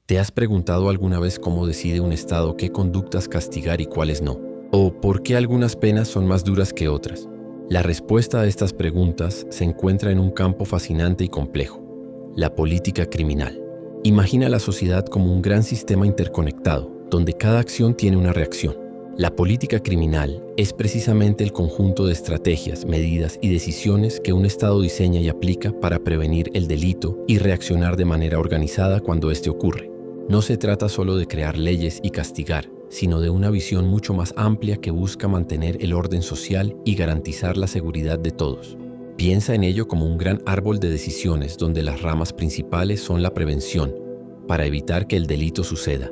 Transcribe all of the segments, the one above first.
¿Te has preguntado alguna vez cómo decide un Estado qué conductas castigar y cuáles no? ¿O por qué algunas penas son más duras que otras? La respuesta a estas preguntas se encuentra en un campo fascinante y complejo: la política criminal. Imagina la sociedad como un gran sistema interconectado, donde cada acción tiene una reacción. La política criminal es precisamente el conjunto de estrategias, medidas y decisiones que un Estado diseña y aplica para prevenir el delito y reaccionar de manera organizada cuando éste ocurre. No se trata solo de crear leyes y castigar, sino de una visión mucho más amplia que busca mantener el orden social y garantizar la seguridad de todos. Piensa en ello como un gran árbol de decisiones donde las ramas principales son la prevención, para evitar que el delito suceda;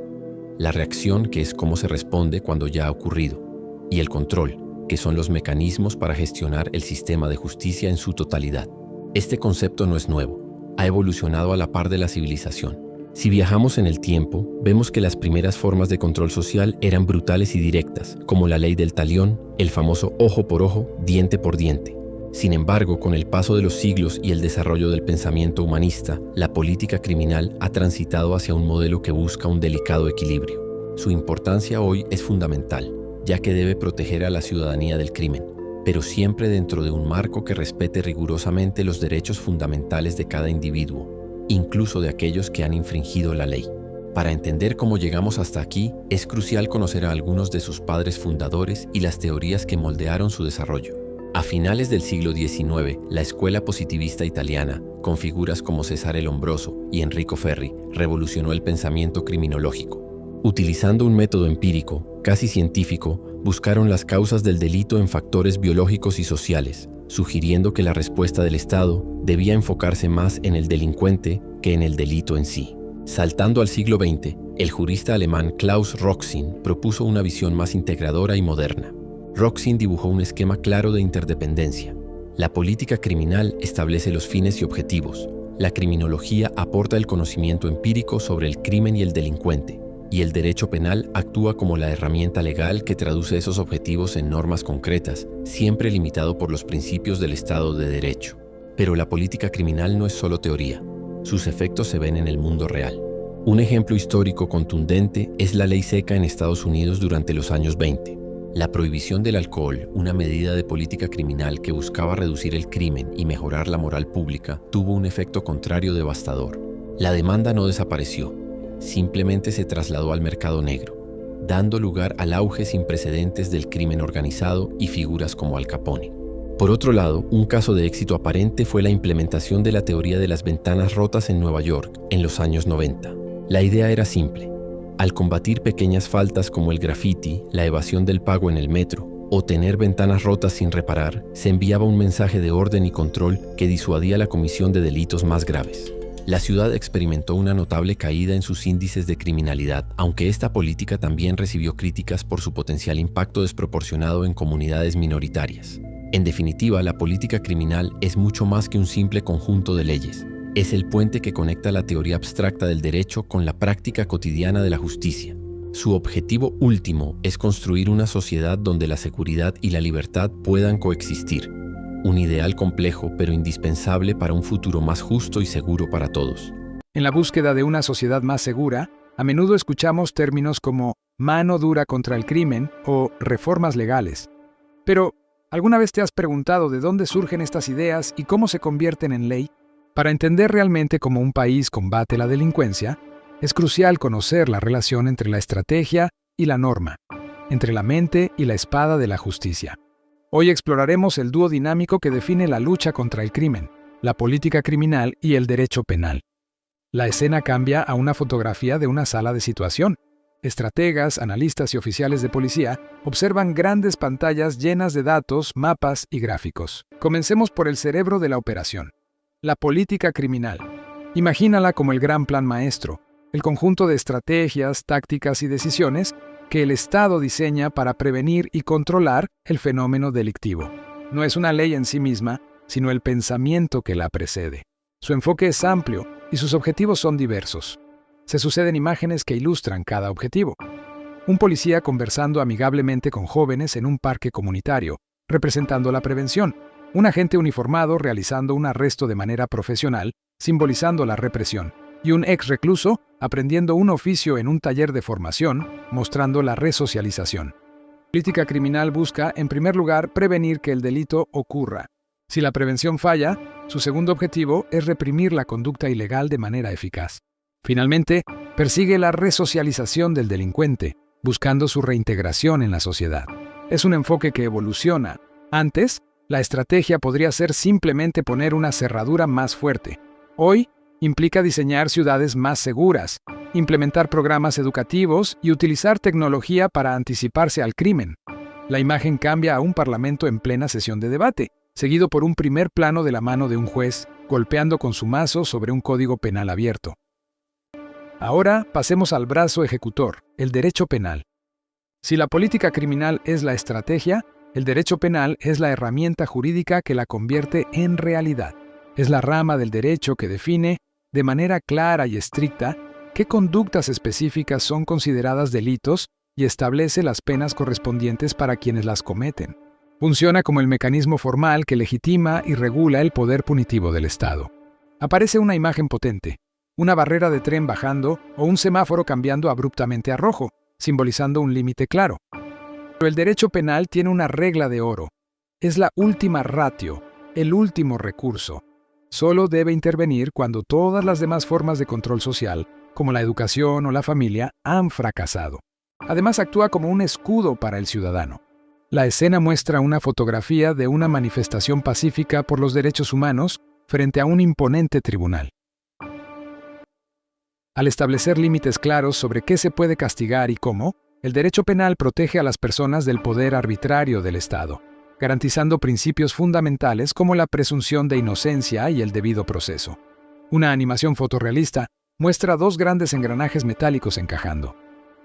la reacción, que es cómo se responde cuando ya ha ocurrido; y el control, que son los mecanismos para gestionar el sistema de justicia en su totalidad. Este concepto no es nuevo, ha evolucionado a la par de la civilización. Si viajamos en el tiempo, vemos que las primeras formas de control social eran brutales y directas, como la ley del talión, el famoso ojo por ojo, diente por diente. Sin embargo, con el paso de los siglos y el desarrollo del pensamiento humanista, la política criminal ha transitado hacia un modelo que busca un delicado equilibrio. Su importancia hoy es fundamental, ya que debe proteger a la ciudadanía del crimen, pero siempre dentro de un marco que respete rigurosamente los derechos fundamentales de cada individuo, incluso de aquellos que han infringido la ley. Para entender cómo llegamos hasta aquí, es crucial conocer a algunos de sus padres fundadores y las teorías que moldearon su desarrollo. A finales del siglo XIX, la escuela positivista italiana, con figuras como Cesare Lombroso y Enrico Ferri, revolucionó el pensamiento criminológico. Utilizando un método empírico, casi científico, buscaron las causas del delito en factores biológicos y sociales, sugiriendo que la respuesta del Estado debía enfocarse más en el delincuente que en el delito en sí. Saltando al siglo XX, el jurista alemán Klaus Roxin propuso una visión más integradora y moderna. Roxin dibujó un esquema claro de interdependencia. La política criminal establece los fines y objetivos. La criminología aporta el conocimiento empírico sobre el crimen y el delincuente, y el derecho penal actúa como la herramienta legal que traduce esos objetivos en normas concretas, siempre limitado por los principios del Estado de Derecho. Pero la política criminal no es solo teoría. Sus efectos se ven en el mundo real. Un ejemplo histórico contundente es la ley seca en Estados Unidos durante los años 20. La prohibición del alcohol, una medida de política criminal que buscaba reducir el crimen y mejorar la moral pública, tuvo un efecto contrario devastador. La demanda no desapareció, simplemente se trasladó al mercado negro, dando lugar al auge sin precedentes del crimen organizado y figuras como Al Capone. Por otro lado, un caso de éxito aparente fue la implementación de la teoría de las ventanas rotas en Nueva York en los años 90. La idea era simple: al combatir pequeñas faltas como el graffiti, la evasión del pago en el metro o tener ventanas rotas sin reparar, se enviaba un mensaje de orden y control que disuadía la comisión de delitos más graves. La ciudad experimentó una notable caída en sus índices de criminalidad, aunque esta política también recibió críticas por su potencial impacto desproporcionado en comunidades minoritarias. En definitiva, la política criminal es mucho más que un simple conjunto de leyes. Es el puente que conecta la teoría abstracta del derecho con la práctica cotidiana de la justicia. Su objetivo último es construir una sociedad donde la seguridad y la libertad puedan coexistir. Un ideal complejo pero indispensable para un futuro más justo y seguro para todos. En la búsqueda de una sociedad más segura, a menudo escuchamos términos como mano dura contra el crimen o reformas legales. Pero, ¿alguna vez te has preguntado de dónde surgen estas ideas y cómo se convierten en ley? Para entender realmente cómo un país combate la delincuencia, es crucial conocer la relación entre la estrategia y la norma, entre la mente y la espada de la justicia. Hoy exploraremos el dúo dinámico que define la lucha contra el crimen, la política criminal y el derecho penal. La escena cambia a una fotografía de una sala de situación. Estrategas, analistas y oficiales de policía observan grandes pantallas llenas de datos, mapas y gráficos. Comencemos por el cerebro de la operación. La política criminal. Imagínala como el gran plan maestro, el conjunto de estrategias, tácticas y decisiones que el Estado diseña para prevenir y controlar el fenómeno delictivo. No es una ley en sí misma, sino el pensamiento que la precede. Su enfoque es amplio y sus objetivos son diversos. Se suceden imágenes que ilustran cada objetivo. Un policía conversando amigablemente con jóvenes en un parque comunitario, representando la prevención. Un agente uniformado realizando un arresto de manera profesional, simbolizando la represión. y un ex recluso aprendiendo un oficio en un taller de formación, mostrando la resocialización. La política criminal busca, en primer lugar, prevenir que el delito ocurra. Si la prevención falla, su segundo objetivo es reprimir la conducta ilegal de manera eficaz. Finalmente, persigue la resocialización del delincuente, buscando su reintegración en la sociedad. Es un enfoque que evoluciona. Antes, la estrategia podría ser simplemente poner una cerradura más fuerte. Hoy, implica diseñar ciudades más seguras, implementar programas educativos y utilizar tecnología para anticiparse al crimen. La imagen cambia a un parlamento en plena sesión de debate, seguido por un primer plano de la mano de un juez golpeando con su mazo sobre un código penal abierto. Ahora pasemos al brazo ejecutor, el derecho penal. Si la política criminal es la estrategia, el derecho penal es la herramienta jurídica que la convierte en realidad. Es la rama del derecho que define, de manera clara y estricta, qué conductas específicas son consideradas delitos y establece las penas correspondientes para quienes las cometen. Funciona como el mecanismo formal que legitima y regula el poder punitivo del Estado. Aparece una imagen potente, una barrera de tren bajando o un semáforo cambiando abruptamente a rojo, simbolizando un límite claro. Pero el derecho penal tiene una regla de oro. Es la última ratio, el último recurso. Solo debe intervenir cuando todas las demás formas de control social, como la educación o la familia, han fracasado. Además, actúa como un escudo para el ciudadano. La escena muestra una fotografía de una manifestación pacífica por los derechos humanos frente a un imponente tribunal. Al establecer límites claros sobre qué se puede castigar y cómo, el derecho penal protege a las personas del poder arbitrario del Estado, garantizando principios fundamentales como la presunción de inocencia y el debido proceso. Una animación fotorrealista muestra dos grandes engranajes metálicos encajando.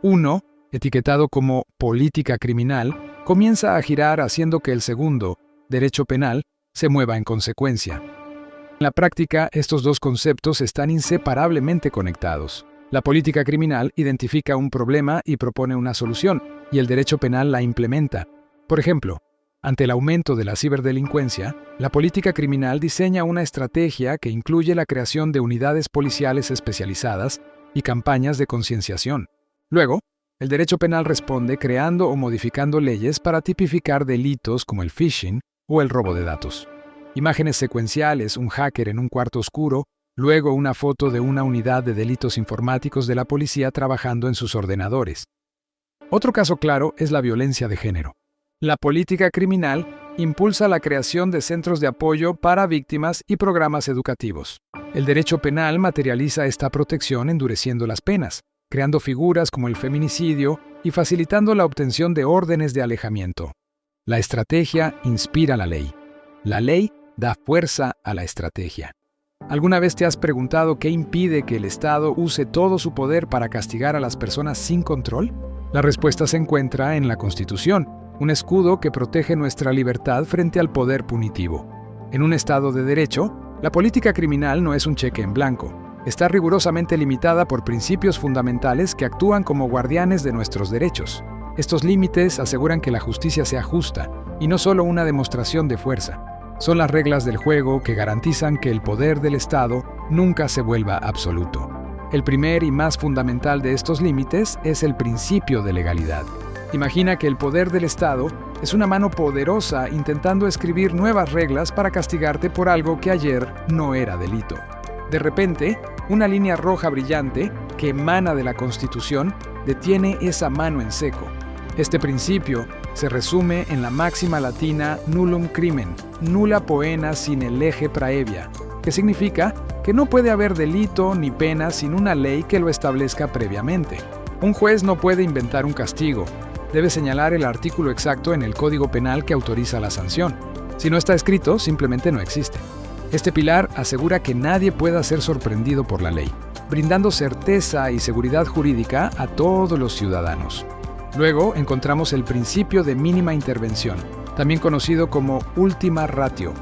Uno, etiquetado como política criminal, comienza a girar haciendo que el segundo, derecho penal, se mueva en consecuencia. En la práctica, estos dos conceptos están inseparablemente conectados. La política criminal identifica un problema y propone una solución, y el derecho penal la implementa. Por ejemplo, ante el aumento de la ciberdelincuencia, la política criminal diseña una estrategia que incluye la creación de unidades policiales especializadas y campañas de concienciación. Luego, el derecho penal responde creando o modificando leyes para tipificar delitos como el phishing o el robo de datos. Imágenes secuenciales, un hacker en un cuarto oscuro, luego una foto de una unidad de delitos informáticos de la policía trabajando en sus ordenadores. Otro caso claro es la violencia de género. La política criminal impulsa la creación de centros de apoyo para víctimas y programas educativos. El derecho penal materializa esta protección endureciendo las penas, creando figuras como el feminicidio y facilitando la obtención de órdenes de alejamiento. La estrategia inspira la ley. La ley da fuerza a la estrategia. ¿Alguna vez te has preguntado qué impide que el Estado use todo su poder para castigar a las personas sin control? La respuesta se encuentra en la Constitución, un escudo que protege nuestra libertad frente al poder punitivo. En un Estado de derecho, la política criminal no es un cheque en blanco. Está rigurosamente limitada por principios fundamentales que actúan como guardianes de nuestros derechos. Estos límites aseguran que la justicia sea justa, y no solo una demostración de fuerza. Son las reglas del juego que garantizan que el poder del Estado nunca se vuelva absoluto. El primer y más fundamental de estos límites es el principio de legalidad. Imagina que el poder del Estado es una mano poderosa intentando escribir nuevas reglas para castigarte por algo que ayer no era delito. De repente, una línea roja brillante, que emana de la Constitución, detiene esa mano en seco. Este principio se resume en la máxima latina nullum crimen, nulla poena sine lege praevia, que significa que no puede haber delito ni pena sin una ley que lo establezca previamente. Un juez no puede inventar un castigo, debe señalar el artículo exacto en el Código Penal que autoriza la sanción. Si no está escrito, simplemente no existe. Este pilar asegura que nadie pueda ser sorprendido por la ley, brindando certeza y seguridad jurídica a todos los ciudadanos. Luego encontramos el principio de mínima intervención, también conocido como última ratio.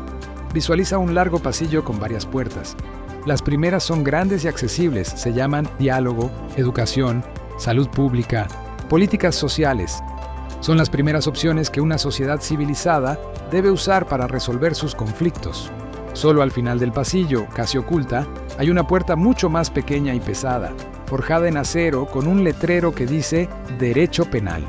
Visualiza un largo pasillo con varias puertas. Las primeras son grandes y accesibles, se llaman diálogo, educación, salud pública, políticas sociales. Son las primeras opciones que una sociedad civilizada debe usar para resolver sus conflictos. Solo al final del pasillo, casi oculta, Hay una puerta mucho más pequeña y pesada, forjada en acero con un letrero que dice Derecho Penal.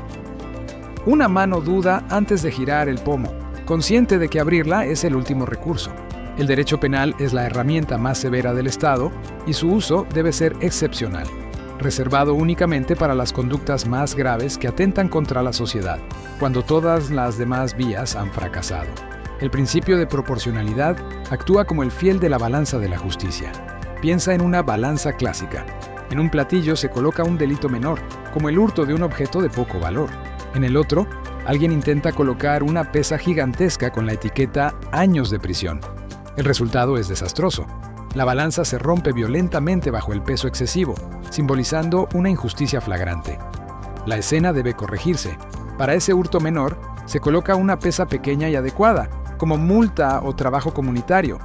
Una mano duda antes de girar el pomo, consciente de que abrirla es el último recurso. El derecho penal es la herramienta más severa del Estado y su uso debe ser excepcional, reservado únicamente para las conductas más graves que atentan contra la sociedad, cuando todas las demás vías han fracasado. El principio de proporcionalidad actúa como el fiel de la balanza de la justicia. Piensa en una balanza clásica. En un platillo se coloca un delito menor, como el hurto de un objeto de poco valor. En el otro, alguien intenta colocar una pesa gigantesca con la etiqueta años de prisión. El resultado es desastroso. La balanza se rompe violentamente bajo el peso excesivo, simbolizando una injusticia flagrante. La escena debe corregirse. Para ese hurto menor, se coloca una pesa pequeña y adecuada, como multa o trabajo comunitario.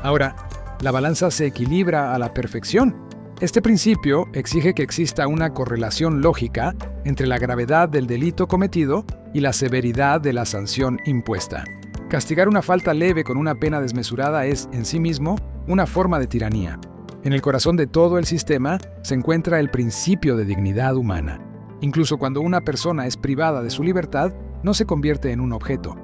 Ahora, la balanza se equilibra a la perfección. Este principio exige que exista una correlación lógica entre la gravedad del delito cometido y la severidad de la sanción impuesta. Castigar una falta leve con una pena desmesurada es, en sí mismo, una forma de tiranía. En el corazón de todo el sistema se encuentra el principio de dignidad humana. Incluso cuando una persona es privada de su libertad, no se convierte en un objeto.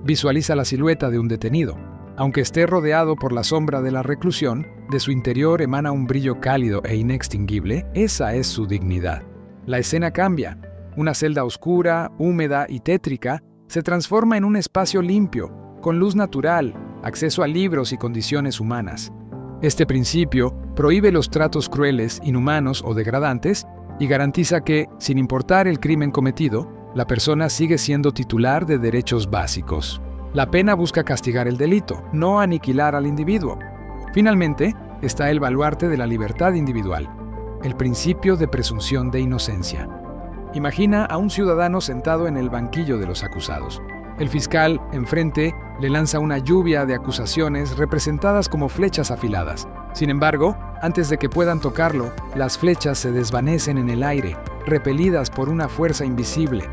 Visualiza la silueta de un detenido. Aunque esté rodeado por la sombra de la reclusión, de su interior emana un brillo cálido e inextinguible. Esa es su dignidad. La escena cambia. Una celda oscura, húmeda y tétrica se transforma en un espacio limpio, con luz natural, acceso a libros y condiciones humanas. Este principio prohíbe los tratos crueles, inhumanos o degradantes y garantiza que, sin importar el crimen cometido, la persona sigue siendo titular de derechos básicos. La pena busca castigar el delito, no aniquilar al individuo. Finalmente, está el baluarte de la libertad individual, el principio de presunción de inocencia. Imagina a un ciudadano sentado en el banquillo de los acusados. El fiscal, enfrente, le lanza una lluvia de acusaciones representadas como flechas afiladas. Sin embargo, antes de que puedan tocarlo, las flechas se desvanecen en el aire, repelidas por una fuerza invisible.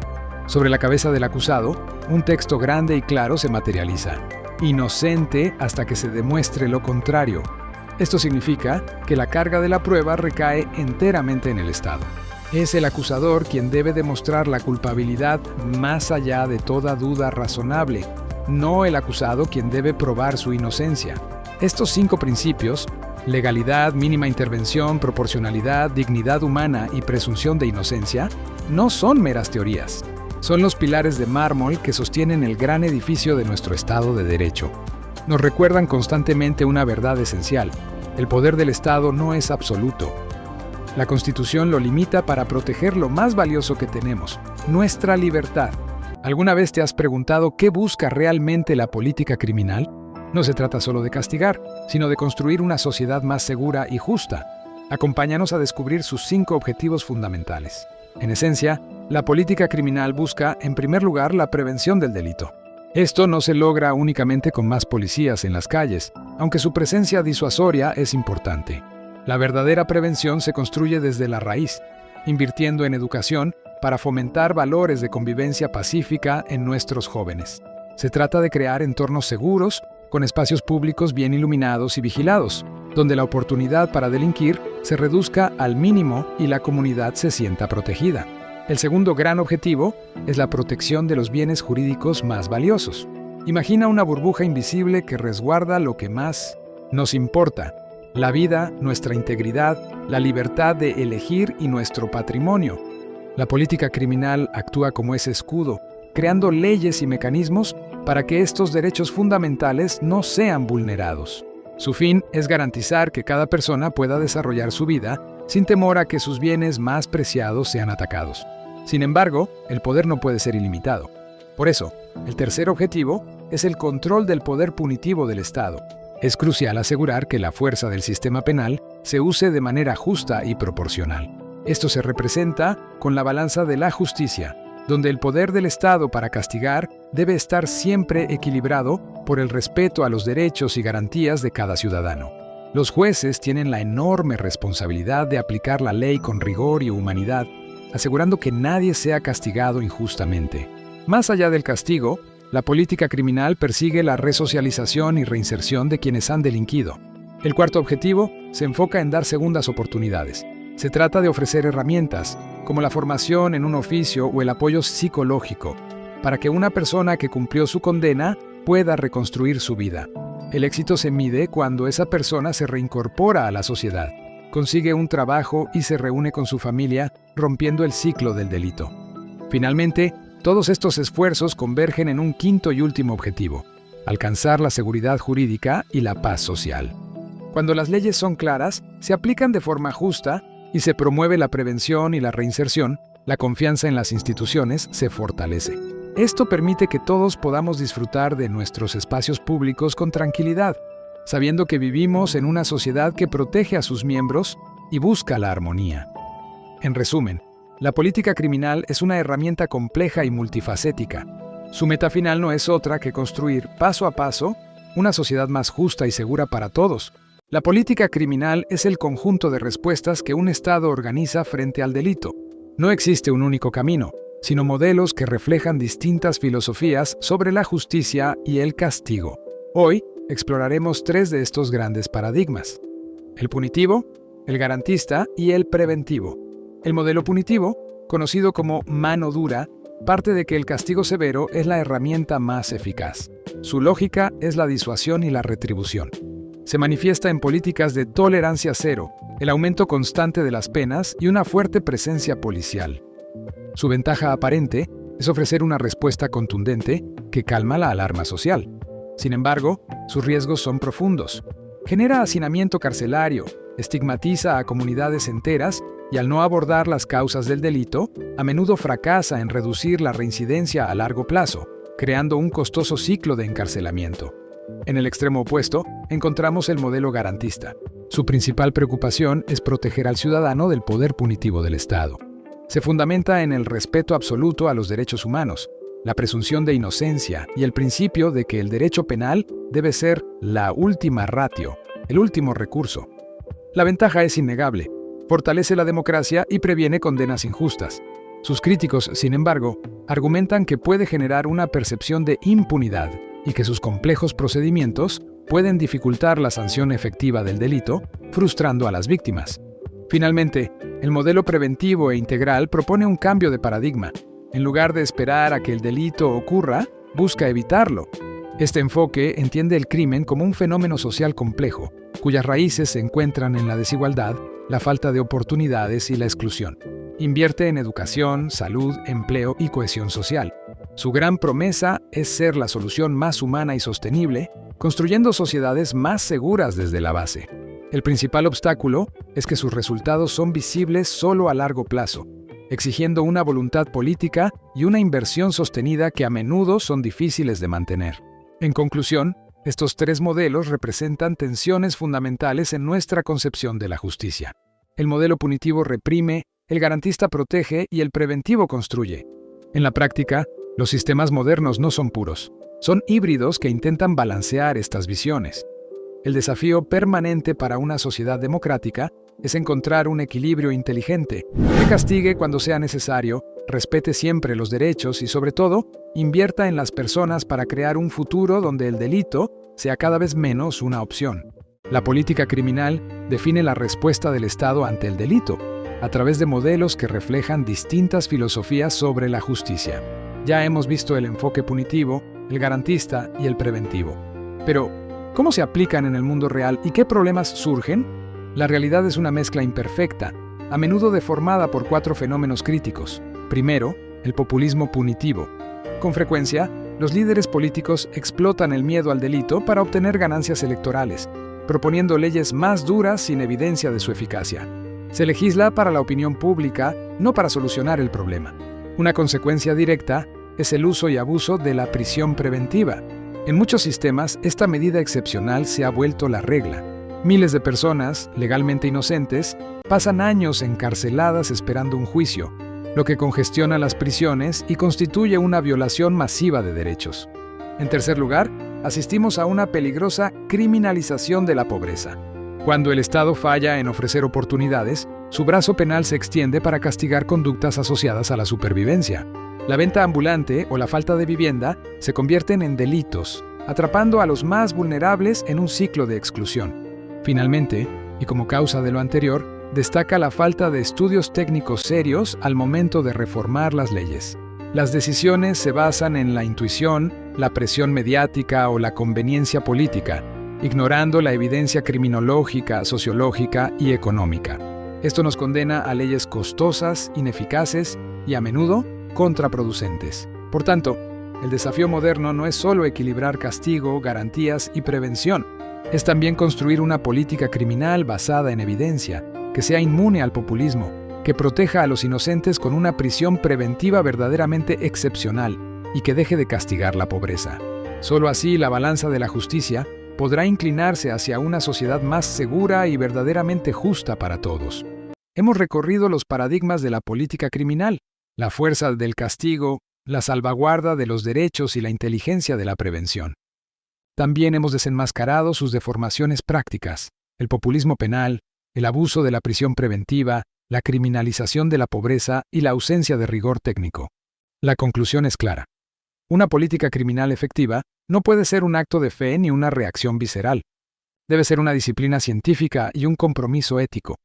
Sobre la cabeza del acusado, un texto grande y claro se materializa: inocente hasta que se demuestre lo contrario. Esto significa que la carga de la prueba recae enteramente en el Estado. Es el acusador quien debe demostrar la culpabilidad más allá de toda duda razonable, no el acusado quien debe probar su inocencia. Estos 5 principios, legalidad, mínima intervención, proporcionalidad, dignidad humana y presunción de inocencia, no son meras teorías. Son los pilares de mármol que sostienen el gran edificio de nuestro Estado de Derecho. Nos recuerdan constantemente una verdad esencial: el poder del Estado no es absoluto. La Constitución lo limita para proteger lo más valioso que tenemos, nuestra libertad. ¿Alguna vez te has preguntado qué busca realmente la política criminal? No se trata solo de castigar, sino de construir una sociedad más segura y justa. Acompáñanos a descubrir sus 5 objetivos fundamentales. En esencia, la política criminal busca, en primer lugar, la prevención del delito. Esto no se logra únicamente con más policías en las calles, aunque su presencia disuasoria es importante. La verdadera prevención se construye desde la raíz, invirtiendo en educación para fomentar valores de convivencia pacífica en nuestros jóvenes. Se trata de crear entornos seguros, con espacios públicos bien iluminados y vigilados, donde la oportunidad para delinquir se reduzca al mínimo y la comunidad se sienta protegida. El segundo gran objetivo es la protección de los bienes jurídicos más valiosos. Imagina una burbuja invisible que resguarda lo que más nos importa: la vida, nuestra integridad, la libertad de elegir y nuestro patrimonio. La política criminal actúa como ese escudo, creando leyes y mecanismos para que estos derechos fundamentales no sean vulnerados. Su fin es garantizar que cada persona pueda desarrollar su vida sin temor a que sus bienes más preciados sean atacados. Sin embargo, el poder no puede ser ilimitado. Por eso, el tercer objetivo es el control del poder punitivo del Estado. Es crucial asegurar que la fuerza del sistema penal se use de manera justa y proporcional. Esto se representa con la balanza de la justicia, donde el poder del Estado para castigar debe estar siempre equilibrado por el respeto a los derechos y garantías de cada ciudadano. Los jueces tienen la enorme responsabilidad de aplicar la ley con rigor y humanidad, asegurando que nadie sea castigado injustamente. Más allá del castigo, la política criminal persigue la resocialización y reinserción de quienes han delinquido. El cuarto objetivo se enfoca en dar segundas oportunidades. Se trata de ofrecer herramientas, como la formación en un oficio o el apoyo psicológico, para que una persona que cumplió su condena pueda reconstruir su vida. El éxito se mide cuando esa persona se reincorpora a la sociedad, consigue un trabajo y se reúne con su familia, rompiendo el ciclo del delito. Finalmente, todos estos esfuerzos convergen en un quinto y último objetivo: alcanzar la seguridad jurídica y la paz social. Cuando las leyes son claras, se aplican de forma justa y se promueve la prevención y la reinserción, la confianza en las instituciones se fortalece. Esto permite que todos podamos disfrutar de nuestros espacios públicos con tranquilidad, sabiendo que vivimos en una sociedad que protege a sus miembros y busca la armonía. En resumen, la política criminal es una herramienta compleja y multifacética. Su meta final no es otra que construir, paso a paso, una sociedad más justa y segura para todos. La política criminal es el conjunto de respuestas que un Estado organiza frente al delito. No existe un único camino, sino modelos que reflejan distintas filosofías sobre la justicia y el castigo. Hoy exploraremos 3 de estos grandes paradigmas: el punitivo, el garantista y el preventivo. El modelo punitivo, conocido como mano dura, parte de que el castigo severo es la herramienta más eficaz. Su lógica es la disuasión y la retribución. Se manifiesta en políticas de tolerancia cero, el aumento constante de las penas y una fuerte presencia policial. Su ventaja aparente es ofrecer una respuesta contundente que calma la alarma social. Sin embargo, sus riesgos son profundos. Genera hacinamiento carcelario, estigmatiza a comunidades enteras y, al no abordar las causas del delito, a menudo fracasa en reducir la reincidencia a largo plazo, creando un costoso ciclo de encarcelamiento. En el extremo opuesto, encontramos el modelo garantista. Su principal preocupación es proteger al ciudadano del poder punitivo del Estado. Se fundamenta en el respeto absoluto a los derechos humanos, la presunción de inocencia y el principio de que el derecho penal debe ser la última ratio, el último recurso. La ventaja es innegable: fortalece la democracia y previene condenas injustas. Sus críticos, sin embargo, argumentan que puede generar una percepción de impunidad y que sus complejos procedimientos pueden dificultar la sanción efectiva del delito, frustrando a las víctimas. Finalmente, el modelo preventivo e integral propone un cambio de paradigma. En lugar de esperar a que el delito ocurra, busca evitarlo. Este enfoque entiende el crimen como un fenómeno social complejo, cuyas raíces se encuentran en la desigualdad, la falta de oportunidades y la exclusión. Invierte en educación, salud, empleo y cohesión social. Su gran promesa es ser la solución más humana y sostenible, construyendo sociedades más seguras desde la base. El principal obstáculo es que sus resultados son visibles solo a largo plazo, exigiendo una voluntad política y una inversión sostenida que a menudo son difíciles de mantener. En conclusión, estos 3 modelos representan tensiones fundamentales en nuestra concepción de la justicia. El modelo punitivo reprime, el garantista protege y el preventivo construye. En la práctica, los sistemas modernos no son puros, son híbridos que intentan balancear estas visiones. El desafío permanente para una sociedad democrática es encontrar un equilibrio inteligente, que castigue cuando sea necesario, respete siempre los derechos y, sobre todo, invierta en las personas para crear un futuro donde el delito sea cada vez menos una opción. La política criminal define la respuesta del Estado ante el delito, a través de modelos que reflejan distintas filosofías sobre la justicia. Ya hemos visto el enfoque punitivo, el garantista y el preventivo. Pero, ¿cómo se aplican en el mundo real y qué problemas surgen? La realidad es una mezcla imperfecta, a menudo deformada por 4 fenómenos críticos. Primero, el populismo punitivo. Con frecuencia, los líderes políticos explotan el miedo al delito para obtener ganancias electorales, proponiendo leyes más duras sin evidencia de su eficacia. Se legisla para la opinión pública, no para solucionar el problema. Una consecuencia directa es el uso y abuso de la prisión preventiva. En muchos sistemas, esta medida excepcional se ha vuelto la regla. Miles de personas, legalmente inocentes, pasan años encarceladas esperando un juicio, lo que congestiona las prisiones y constituye una violación masiva de derechos. En tercer lugar, asistimos a una peligrosa criminalización de la pobreza. Cuando el Estado falla en ofrecer oportunidades, su brazo penal se extiende para castigar conductas asociadas a la supervivencia. La venta ambulante o la falta de vivienda se convierten en delitos, atrapando a los más vulnerables en un ciclo de exclusión. Finalmente, y como causa de lo anterior, destaca la falta de estudios técnicos serios al momento de reformar las leyes. Las decisiones se basan en la intuición, la presión mediática o la conveniencia política, ignorando la evidencia criminológica, sociológica y económica. Esto nos condena a leyes costosas, ineficaces y a menudo contraproducentes. Por tanto, el desafío moderno no es solo equilibrar castigo, garantías y prevención. Es también construir una política criminal basada en evidencia, que sea inmune al populismo, que proteja a los inocentes con una prisión preventiva verdaderamente excepcional y que deje de castigar la pobreza. Solo así la balanza de la justicia podrá inclinarse hacia una sociedad más segura y verdaderamente justa para todos. Hemos recorrido los paradigmas de la política criminal, la fuerza del castigo, la salvaguarda de los derechos y la inteligencia de la prevención. También hemos desenmascarado sus deformaciones prácticas, el populismo penal, el abuso de la prisión preventiva, la criminalización de la pobreza y la ausencia de rigor técnico. La conclusión es clara. Una política criminal efectiva no puede ser un acto de fe ni una reacción visceral. Debe ser una disciplina científica y un compromiso ético.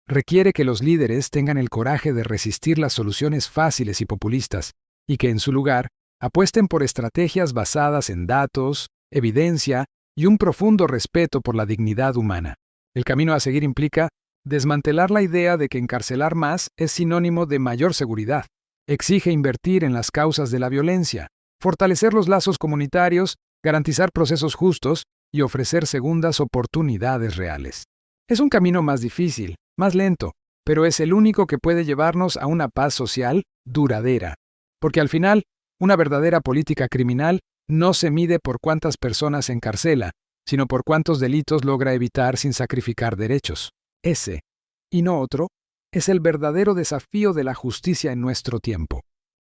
Requiere que los líderes tengan el coraje de resistir las soluciones fáciles y populistas, y que en su lugar apuesten por estrategias basadas en datos, evidencia y un profundo respeto por la dignidad humana. El camino a seguir implica desmantelar la idea de que encarcelar más es sinónimo de mayor seguridad. Exige invertir en las causas de la violencia, fortalecer los lazos comunitarios, garantizar procesos justos y ofrecer segundas oportunidades reales. Es un camino más difícil, más lento, pero es el único que puede llevarnos a una paz social duradera. Porque al final, una verdadera política criminal no se mide por cuántas personas encarcela, sino por cuántos delitos logra evitar sin sacrificar derechos. Ese, y no otro, es el verdadero desafío de la justicia en nuestro tiempo.